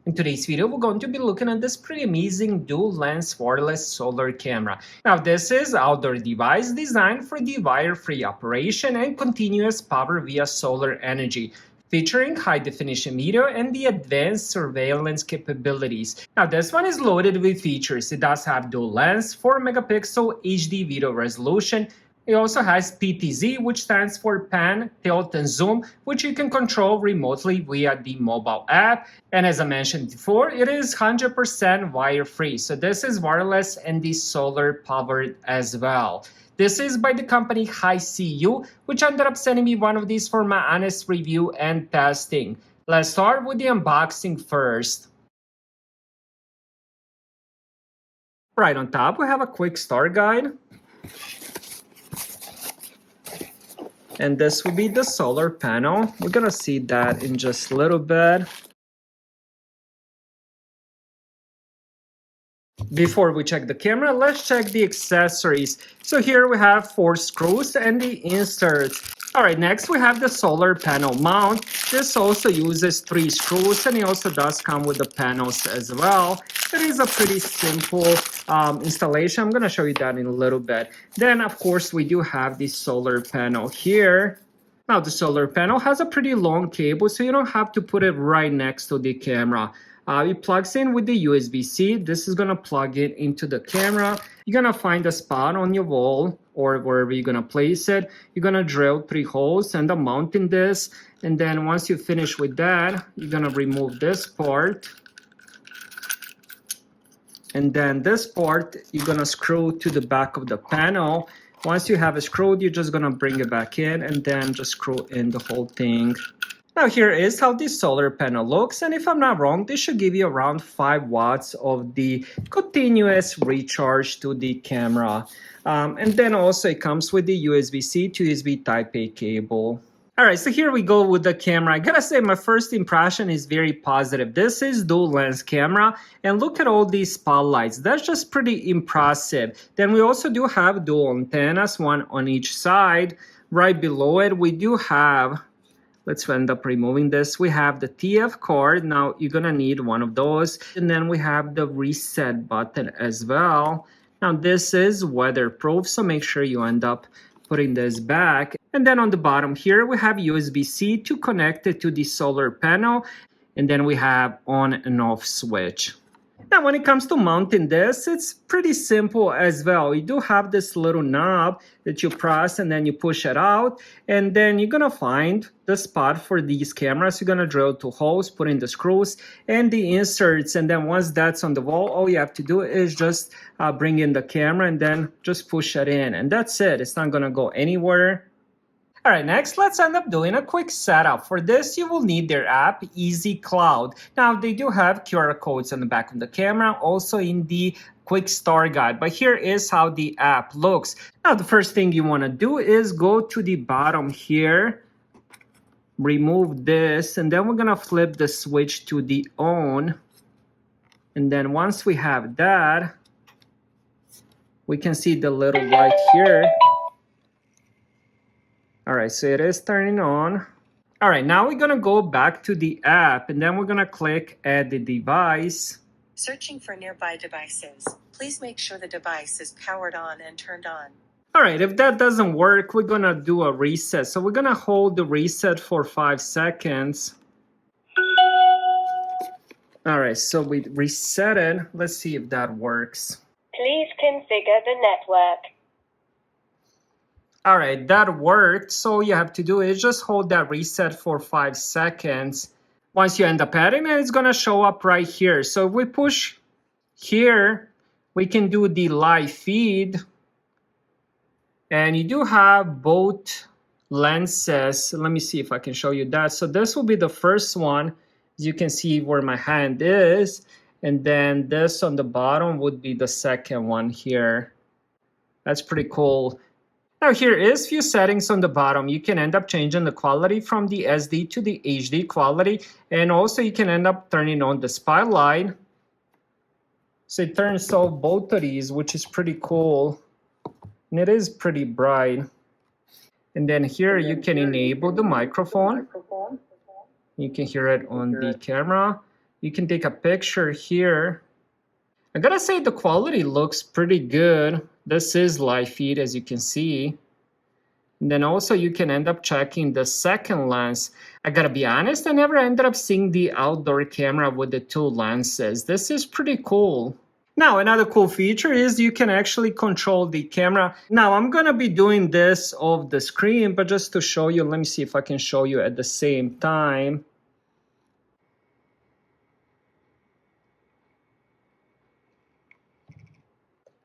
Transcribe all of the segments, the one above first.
In today's video, we're going to be looking at this pretty amazing dual lens wireless solar camera. Now, this is outdoor device designed for the wire-free operation and continuous power via solar energy, featuring high-definition video and the advanced surveillance capabilities. Now, this one is loaded with features. It does have dual lens, 4 megapixel HD video resolution. It also has PTZ, which stands for pan, tilt, and zoom, which you can control remotely via the mobile app. And as I mentioned before, it is 100% wire-free. So this is wireless and the solar powered as well. This is by the company Hiseeu, which ended up sending me one of these for my honest review and testing. Let's start with the unboxing first. Right on top, we have a quick start guide. And this will be the solar panel. We're gonna see that in just a little bit. Before we check the camera, let's check the accessories. So here we have 4 screws and the inserts. All right, next we have the solar panel mount. This also uses 3 screws and it also does come with the panels as well. It is a pretty simple installation. I'm going to show you that in a little bit. Then, of course, we do have the solar panel here. Now, the solar panel has a pretty long cable, so you don't have to put it right next to the camera. It plugs in with the USB-C. This is going to plug it into the camera. You're going to find a spot on your wall or wherever you're going to place it. You're going to drill 3 holes and mount in this. And then once you finish with that, you're going to remove this part. And then this part, you're going to screw to the back of the panel. Once you have it screwed, you're just going to bring it back in and then just screw in the whole thing. Now here is how the solar panel looks, and if I'm not wrong, this should give you around 5 watts of the continuous recharge to the camera. And then also it comes with the USB-C to USB Type-A cable. Alright, so here we go with the camera. I gotta say my first impression is very positive. This is dual lens camera, and look at all these spotlights. That's just pretty impressive. Then we also do have dual antennas, one on each side. Right below it, we do have, let's end up removing this. We have the TF cord. Now you're gonna need one of those. And then we have the reset button as well. Now this is weatherproof, so make sure you end up putting this back. And then on the bottom here, we have USB-C to connect it to the solar panel. And then we have on and off switch. Now, when it comes to mounting this, it's pretty simple as well. You do have this little knob that you press and then you push it out. And then you're going to find the spot for these cameras. You're going to drill 2 holes, put in the screws and the inserts. And then once that's on the wall, all you have to do is just bring in the camera and then just push it in. And that's it. It's not going to go anywhere. All right, next, let's end up doing a quick setup. For this, you will need their app, Easy Cloud. Now, they do have QR codes on the back of the camera, also in the quick start guide. But here is how the app looks. Now, the first thing you want to do is go to the bottom here, remove this, and then we're going to flip the switch to the on. And then once we have that, we can see the little light here. All right, so it is turning on. All right, now we're gonna go back to the app and then we're gonna click add the device. Searching for nearby devices. Please make sure the device is powered on and turned on. All right, if that doesn't work, we're gonna do a reset. So we're gonna hold the reset for 5 seconds. All right, so we reset it. Let's see if that works. Please configure the network. All right, that worked. So all you have to do is just hold that reset for 5 seconds. Once you end up adding it, it's gonna show up right here. So if we push here, we can do the live feed. And you do have both lenses. Let me see if I can show you that. So this will be the first one. As you can see where my hand is. And then this on the bottom would be the second one here. That's pretty cool. Now here is few settings on the bottom. You can end up changing the quality from the SD to the HD quality. And also you can end up turning on the spotlight. So it turns off both of these, which is pretty cool. And it is pretty bright. And then here you can enable the microphone. You can hear it on the camera. You can take a picture here. I gotta say the quality looks pretty good. This is live feed, as you can see. And then also you can end up checking the second lens. I gotta be honest, I never ended up seeing the outdoor camera with the two lenses. This is pretty cool. Now, another cool feature is you can actually control the camera. Now, I'm gonna be doing this off the screen, but just to show you, let me see if I can show you at the same time.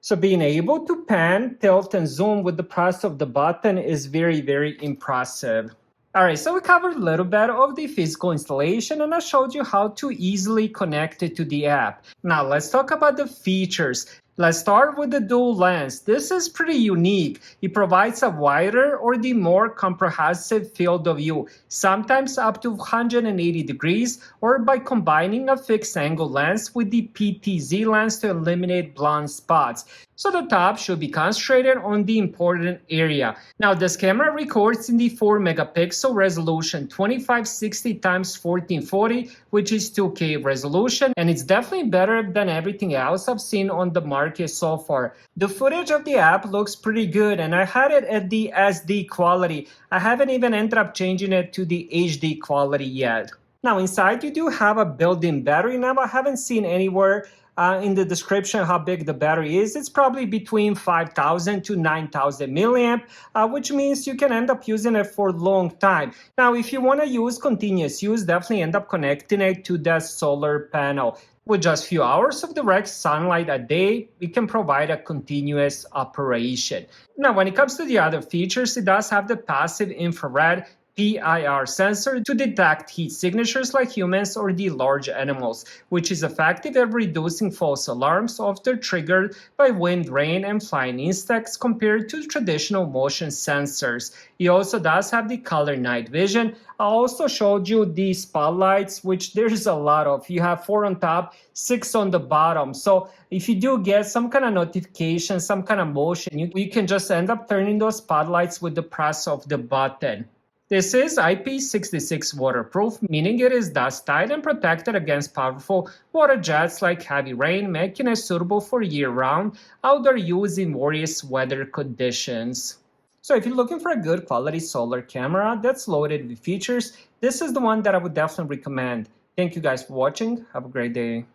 So being able to pan, tilt, and zoom with the press of the button is very, very impressive. Alright, so we covered a little bit of the physical installation and I showed you how to easily connect it to the app. Now let's talk about the features. Let's start with the dual lens. This is pretty unique. It provides a wider or the more comprehensive field of view, sometimes up to 180 degrees, or by combining a fixed angle lens with the PTZ lens to eliminate blind spots. So the top should be concentrated on the important area. Now this camera records in the 4 megapixel resolution 2560 x 1440, which is 2K resolution, and it's definitely better than everything else I've seen on the market so far. The footage of the app looks pretty good and I had it at the SD quality. I haven't even ended up changing it to the HD quality yet. Now inside you do have a built-in battery. Now I haven't seen anywhere in the description how big the battery is. It's probably between 5,000 to 9,000 milliamp, which means you can end up using it for a long time. Now, if you want to use continuous use, definitely end up connecting it to that solar panel. With just a few hours of direct sunlight a day, we can provide a continuous operation. Now, when it comes to the other features, it does have the passive infrared PIR sensor to detect heat signatures like humans or the large animals, which is effective at reducing false alarms often triggered by wind, rain, and flying insects compared to traditional motion sensors. It also does have the color night vision. I also showed you the spotlights, which there's a lot of. You have 4 on top, 6 on the bottom. So if you do get some kind of notification, some kind of motion, you can just end up turning those spotlights with the press of the button. This is IP66 waterproof, meaning it is dust tight and protected against powerful water jets like heavy rain, making it suitable for year-round outdoor use in various weather conditions. So if you're looking for a good quality solar camera that's loaded with features, this is the one that I would definitely recommend. Thank you guys for watching. Have a great day.